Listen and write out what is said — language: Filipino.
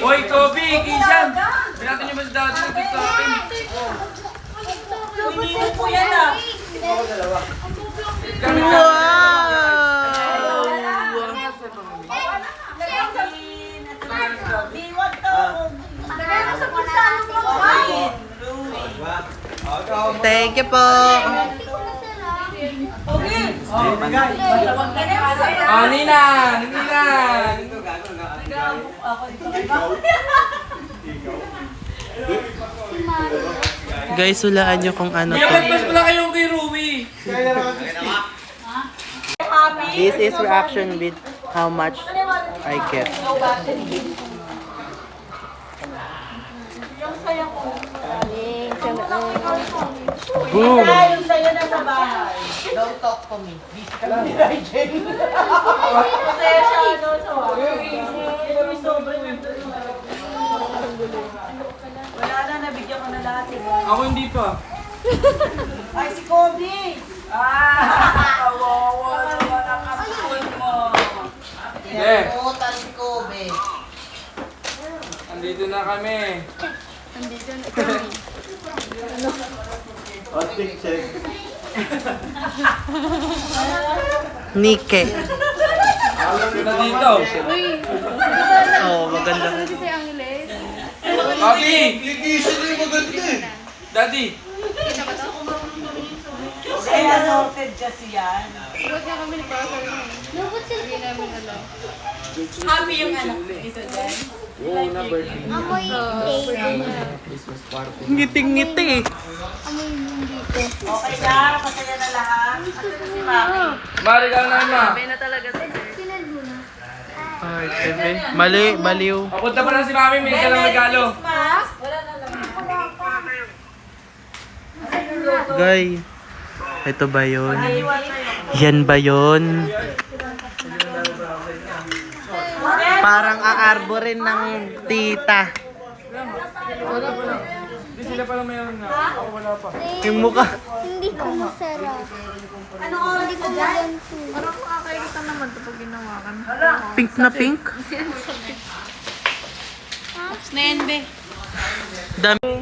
Hoy, Toby, Kishan! Binati niyo ba si Daddy ng TikTok akin? Hindi po yan ah. Thank you po. Nina! Nina! Guys, hulaan nyo kung ano to. Iyakagpas pala kayong kay Rui! This is reaction with how much I get. Boom! Yung sa'yo na sa bahay. Don't talk to me. Busy ka lang ni Rajen. Masaya siya, ano, sa yung sobrang wala na, nabigyan ko na lahat. Ako hindi pa. Ay, si Kobe! Kawawa naman ang kapatid mo. Yeah. Pinakutan si Kobe. Andito na kami. Nike. Na dito. Oh, maganda. Papi! Daddy! Kaya assorted kasi yan. Happy yung anak ko. Isa dyan. Ngiting-ngiti. Okay na, masaya na lahat. Asa na si Mami? Mari ka na ma. Ay, bebe. Mali, baliw. Papunta pa na si Mami, may ka lang regalo. Guy, ito ba yun? Yan ba yun? Parang aarborin ng tita. Hindi sila pala mayroon na. Ako wala pa. Yung mukha. Hindi ko masarap. Ano oras ko dyan? Parang makakairita naman ito pag ginawa ka na. Pink na pink. Snenbe. Dami.